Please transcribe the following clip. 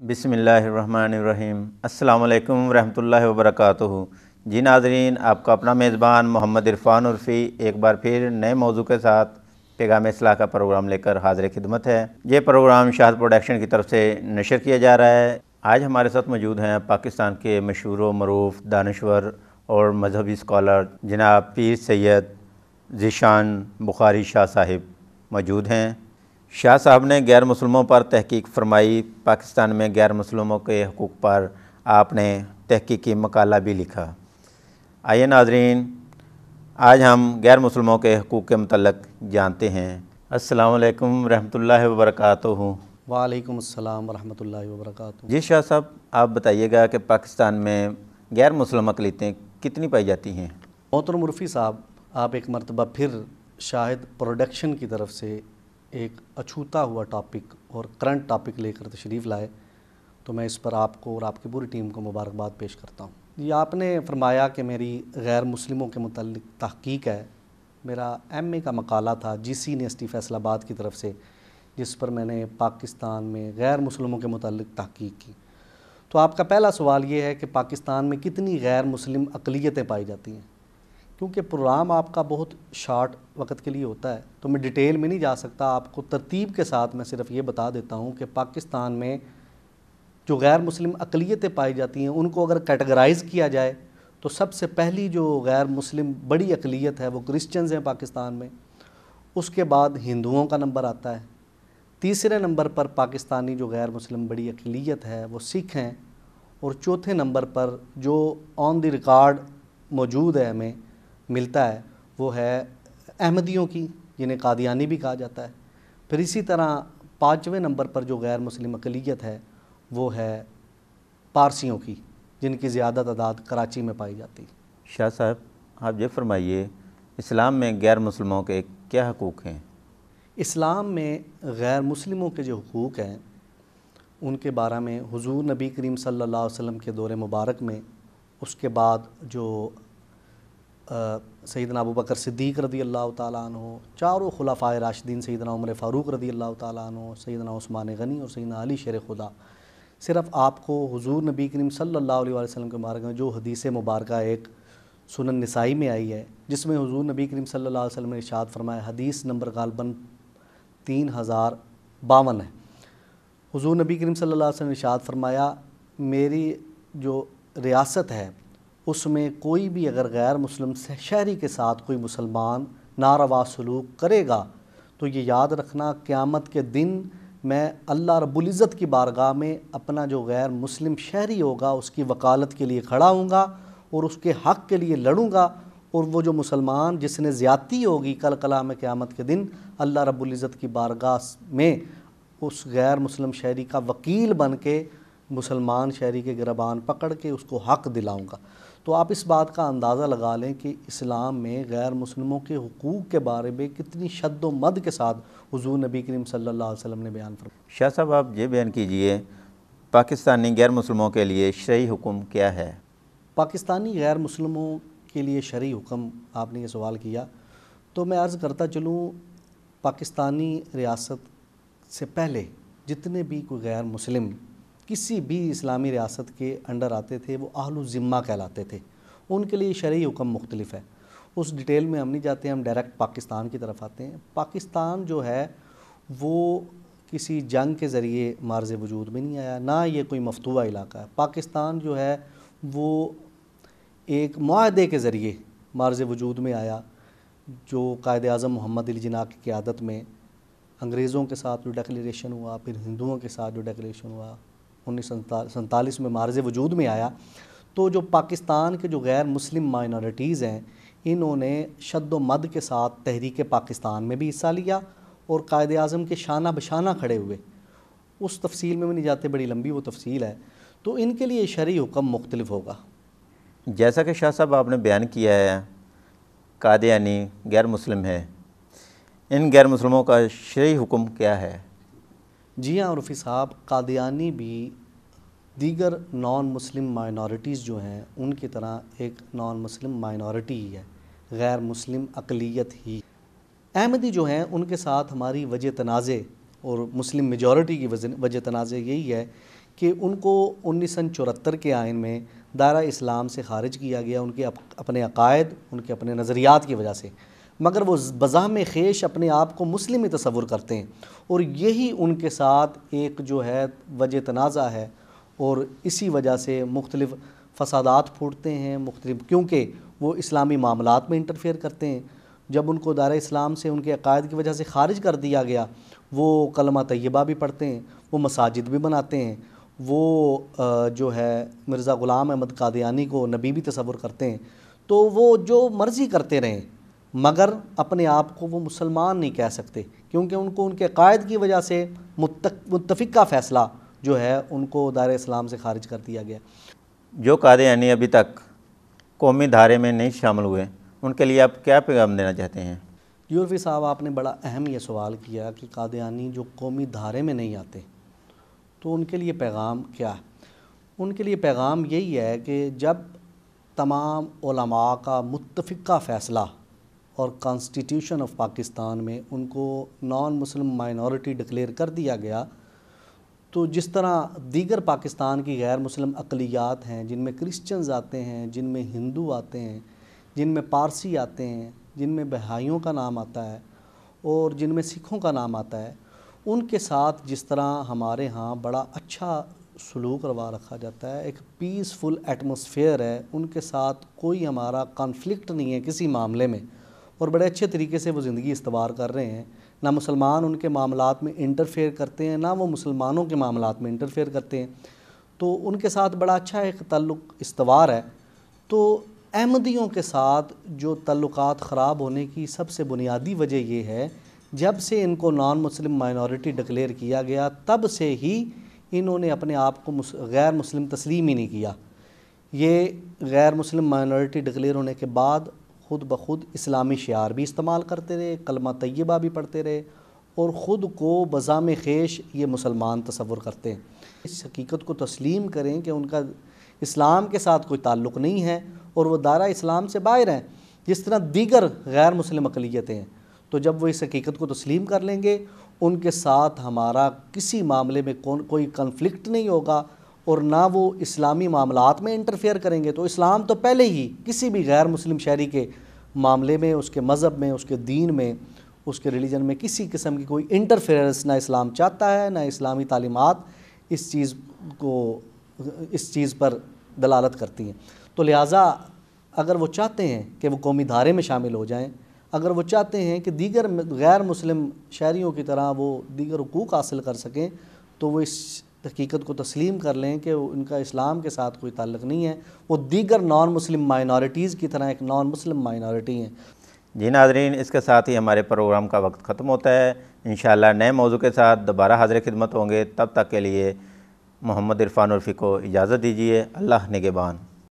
बिस्मिल्लाहिर्रहमानिर्रहीम। अस्सलामु अलैकुम रहमतुल्लाहि व बरकातुहू। जी नाज़रीन, आपका अपना मेज़बान मोहम्मद इरफान उर्फ़ी एक बार फिर नए मौजू के साथ पैगाम इस्लाह का प्रोग्राम लेकर हाज़िर खिदमत है। ये प्रोग्राम शाहद प्रोडक्शन की तरफ से नशर किया जा रहा है। आज हमारे साथ मौजूद हैं पाकिस्तान के मशहूर व मरूफ दानश्वर और मजहबी स्कॉलर जनाब पीर सैयद ज़ीशान बुखारी शाह साहिब मौजूद हैं। शाह साहब ने गैर मुसलमों पर तहकीक फरमाई। पाकिस्तान में गैर मुसलमों के हकूक़ पर आपने तहकीकी मकाला भी लिखा। आइए नाज़रीन, आज हम गैर मुसलमों के हकूक़ के मतलब जानते हैं। अस्सलामु अलैकुम रहमतुल्लाहि व बरकातुहू। वालेकुम अस्सलाम व रहमतुल्लाहि व बरकातुहू। जी शाह साहब, आप बताइएगा कि पाकिस्तान में गैर मुसलम अक़लियतें कितनी पाई जाती हैं? मोहतरम उर्फ़ी साहब, आप एक मरतबा फिर शाहिद प्रोडक्शन की तरफ से एक अछूता हुआ टॉपिक और करंट टॉपिक लेकर तशरीफ़ लाए, तो मैं इस पर आपको और आपकी पूरी टीम को मुबारकबाद पेश करता हूँ। ये आपने फरमाया कि मेरी गैर मुस्लिमों के मुताल्लिक़ तहक़ीक़ है। मेरा MA का मकाला था GC यूनिवर्सिटी फैसलाबाद की तरफ से, जिस पर मैंने पाकिस्तान में गैर मुस्लिमों के मुताल्लिक़ तहक़ीक़ की। तो आपका पहला सवाल ये है कि पाकिस्तान में कितनी गैर मुस्लिम अक़लियतें पाई जाती हैं। क्योंकि प्रोग्राम आपका बहुत शार्ट वक्त के लिए होता है, तो मैं डिटेल में नहीं जा सकता। आपको तरतीब के साथ मैं सिर्फ ये बता देता हूँ कि पाकिस्तान में जो गैर मुस्लिम अक़लियतें पाई जाती हैं, उनको अगर कैटेगराइज़ किया जाए तो सबसे पहली जो गैर मुस्लिम बड़ी अक़लियत है वो क्रिश्चियंस हैं पाकिस्तान में। उसके बाद हिंदुओं का नंबर आता है। तीसरे नंबर पर पाकिस्तानी जो गैर मुस्लिम बड़ी अक़लियत है वो सिख हैं। और चौथे नंबर पर जो ऑन द रिकॉर्ड मौजूद है, हमें मिलता है, वो है अहमदियों की, जिन्हें कादियानी भी कहा जाता है। फिर इसी तरह पाँचवें नंबर पर जो गैर मुस्लिम अक़लियत है वो है पारसियों की, जिनकी ज़्यादा तादाद कराची में पाई जाती है। शाह साहब, आप ये फरमाइए, इस्लाम में गैर मुसलमों के क्या हकूक़ हैं? इस्लाम में गैर मुस्लिमों के जो हकूक़ हैं उनके बारे में हुज़ूर नबी करीम सल्लल्लाहु अलैहि वसल्लम के दौर मुबारक में, उसके बाद जो सैयदना अबू बकर सिद्दीक़ रज़ी अल्लाह ताला अन्हु, चारों खुलाफ़ाए राशिदीन सैयदना उमर फ़ारूक रज़ी अल्लाह ताला अन्हु, सैयदना उस्मान गनी और सैयदना अली शेर खुदा, सिर्फ़ आपको हुज़ूर नबी करीम सल्लल्लाहु अलैहि वसल्लम के बारे में जो हदीस मुबारक एक सुनन निसाई में आई है, जिसमें हुज़ूर नबी करीम सल्लल्लाहु अलैहि वसल्लम ने इरशाद फरमाया, हदीस नंबर गालबन 3052 है। हुज़ूर नबी करीम सल्लल्लाहु अलैहि वसल्लम ने इरशाद फरमाया, मेरी जो रियासत है उसमें कोई भी अगर गैर मुस्लिम शहरी के साथ कोई मुसलमान नारवा सलूक करेगा तो ये याद रखना, क़यामत के दिन मैं अल्लाह रब्बुल इज़्ज़त की बारगाह में अपना जो गैर मुस्लिम शहरी होगा उसकी वकालत के लिए खड़ा हूँगा और उसके हक़ के लिए लड़ूँगा। और वो जो मुसलमान जिसने ज़्यादती होगी, कल क़यामत क़यामत के दिन अल्लाह रब्बुल इज़्ज़त की बारगाह में उस गैर मुस्लिम शहरी का वकील बन के मुसलमान शहरी के गिरबान पकड़ के उसको हक़ दिलाऊँगा। तो आप इस बात का अंदाज़ा लगा लें कि इस्लाम में गैर मुस्लिमों के हुकूक़ के बारे में कितनी शद्दो मद के साथ हुज़ूर नबी करीम सल्लल्लाहु अलैहि वसल्लम ने बयान फरमाया। शाह साहब, आप ये बयान कीजिए, पाकिस्तानी गैर मुसलमों के लिए शरई हुक्म क्या है? पाकिस्तानी गैर मुस्लिमों के लिए शरई हुक्म, आपने ये सवाल किया तो मैं अर्ज़ करता चलूँ, पाकिस्तानी रियासत से पहले जितने भी कोई गैर मुस्लिम किसी भी इस्लामी रियासत के अंडर आते थे वो अहलु ज़िम्मा कहलाते थे। उनके लिए शरई हुक्म मुख्तलिफ है। उस डिटेल में हम नहीं जाते, हम डायरेक्ट पाकिस्तान की तरफ आते हैं। पाकिस्तान जो है वो किसी जंग के ज़रिए मार्ज़ वजूद में नहीं आया, ना ये कोई मफतूआ इलाका है। पाकिस्तान जो है वो एक मुआहदे के ज़रिए मार्ज़ वजूद में आया, जो कायद आज़म मोहम्मद अली जिन्ना की क़यादत में अंग्रेज़ों के साथ जो डिक्लेरेशन हुआ, फिर हिंदुओं के साथ जो डिक्लेरेशन हुआ 1947 में मार्ज़ वजूद में आया। तो जो पाकिस्तान के जो गैर मुस्लिम माइनॉरिटीज़ हैं, इन्होंने शद्दो मद के साथ तहरीक पाकिस्तान में भी हिस्सा लिया और कायद आज़म के शाना बशाना खड़े हुए। उस तफसील में भी नहीं जाते, बड़ी लंबी वो तफसील है। तो इनके लिए शरई हुक्म मुख्तलिफ होगा। जैसा कि शाह साहब आपने बयान किया है, कादियानी गैर मुस्लिम है, इन गैर मुस्लिमों का शरई हुक्म क्या है? जी हाँ उर्फ़ी साहब, कादियानी भी दीगर नॉन मुस्लिम माइनॉरिटीज़ जो हैं उनकी तरह एक नॉन मुस्लिम माइनॉरिटी ही है, गैर मुस्लिम अक़लियत ही। अहमदी जो हैं उनके साथ हमारी वजह तनाज़े और मुस्लिम मेजॉरिटी की वजह तनाज़े यही है کہ ان کو 1974 کے آئین میں دائرہ اسلام سے خارج کیا گیا، ان کے اپنے عقائد، ان کے اپنے نظریات کی وجہ سے، مگر وہ بزعم خیش اپنے آپ کو مسلم ہی تصور کرتے ہیں، اور یہی ان کے ساتھ ایک جو ہے وجہ تنازع ہے، اور اسی وجہ سے مختلف فسادات پھوٹتے ہیں مختلف، کیونکہ وہ اسلامی معاملات میں انٹرفیئر کرتے ہیں۔ جب ان کو دائرہ اسلام سے ان کے عقائد کی وجہ سے خارج کر دیا گیا، وہ کلمہ طیبہ بھی پڑھتے ہیں، وہ مساجد بھی بناتے ہیں، وہ جو ہے مرزا غلام احمد قادیانی کو نبی بھی تصور کرتے ہیں، تو وہ جو مرضی کرتے رہیں مگر اپنے آپ کو وہ مسلمان نہیں کہہ سکتے، کیونکہ ان کو ان کے عقائد کی وجہ سے متفقہ فیصلہ جو ہے ان کو دائرہ اسلام سے خارج کر دیا گیا۔ جو قادیانی ابھی تک قومی دھارے میں نہیں شامل ہوئے، ان کے لیے آپ کیا پیغام دینا چاہتے ہیں؟ عرفی صاحب، آپ نے بڑا اہم یہ سوال کیا کہ قادیانی جو قومی دھارے میں نہیں آتے تو ان کے لیے پیغام کیا ہے؟ ان کے لیے پیغام یہی ہے کہ جب تمام علماء کا متفقہ فیصلہ اور کانسٹیٹیوشن آف پاکستان میں ان کو نان مسلم مائنورٹی ڈکلیئر کر دیا گیا، تو جس طرح دیگر پاکستان کی غیر مسلم اقلیات ہیں، جن میں کرسچنز آتے ہیں، جن میں ہندو آتے ہیں، جن میں پارسی آتے ہیں، جن میں بہائیوں کا نام آتا ہے اور جن میں سکھوں کا نام آتا ہے، ان کے ساتھ جس طرح ہمارے ہاں بڑا اچھا سلوک روا رکھا جاتا ہے، ایک پیسفل ایٹماسفیئر ہے، ان کے ساتھ کوئی ہمارا کانفلکٹ نہیں ہے کسی معاملے میں، اور بڑے اچھے طریقے سے وہ زندگی استوار کر رہے ہیں۔ نہ مسلمان ان کے معاملات میں انٹرفیئر کرتے ہیں، نہ وہ مسلمانوں کے معاملات میں انٹرفیئر کرتے ہیں، تو ان کے ساتھ بڑا اچھا ایک تعلق استوار ہے۔ تو احمدیوں کے ساتھ جو تعلقات خراب ہونے کی سب سے بنیادی وجہ یہ ہے، جب سے ان کو نان مسلم مائنورٹی ڈکلیئر کیا گیا تب سے ہی انہوں نے اپنے آپ کو غیر مسلم تسلیم ہی نہیں کیا۔ یہ غیر مسلم مائنورٹی ڈکلیئر ہونے کے بعد خود بخود اسلامی شعار بھی استعمال کرتے رہے، کلمہ طیبہ بھی پڑھتے رہے، اور خود کو بزعم خیش یہ مسلمان تصور کرتے ہیں۔ اس حقیقت کو تسلیم کریں کہ ان کا اسلام کے ساتھ کوئی تعلق نہیں ہے اور وہ دائرہ اسلام سے باہر ہیں، جس طرح دیگر غیر مسلم اقلیتیں ہیں۔ تو جب وہ اس حقیقت کو تسلیم کر لیں گے، ان کے ساتھ ہمارا کسی معاملے میں کوئی کنفلکٹ نہیں ہوگا، اور نہ وہ اسلامی معاملات میں انٹرفیئر کریں گے۔ تو اسلام تو پہلے ہی کسی بھی غیر مسلم شہری کے معاملے میں، اس کے مذہب میں، اس کے دین میں، اس کے ریلیجن میں کسی قسم کی کوئی انٹرفیئرنس نہ اسلام چاہتا ہے، نہ اسلامی تعلیمات اس چیز پر دلالت کرتی ہیں۔ تو لہٰذا اگر وہ چاہتے ہیں کہ وہ قومی دھارے میں شامل ہو جائیں، اگر وہ چاہتے ہیں کہ دیگر غیر مسلم شہریوں کی طرح وہ دیگر حقوق حاصل کر سکیں، تو وہ اس حقیقت کو تسلیم کر لیں کہ ان کا اسلام کے ساتھ کوئی تعلق نہیں ہے، وہ دیگر نان مسلم مائنورٹیز کی طرح ایک نان مسلم مائنورٹی ہیں۔ جی ناظرین، اس کے ساتھ ہی ہمارے پروگرام کا وقت ختم ہوتا ہے۔ انشاءاللہ نئے موضوع کے ساتھ دوبارہ حاضر خدمت ہوں گے، تب تک کے لیے محمد عرفان عرفی کو اجازت دیجیے۔ اللہ نگہبان۔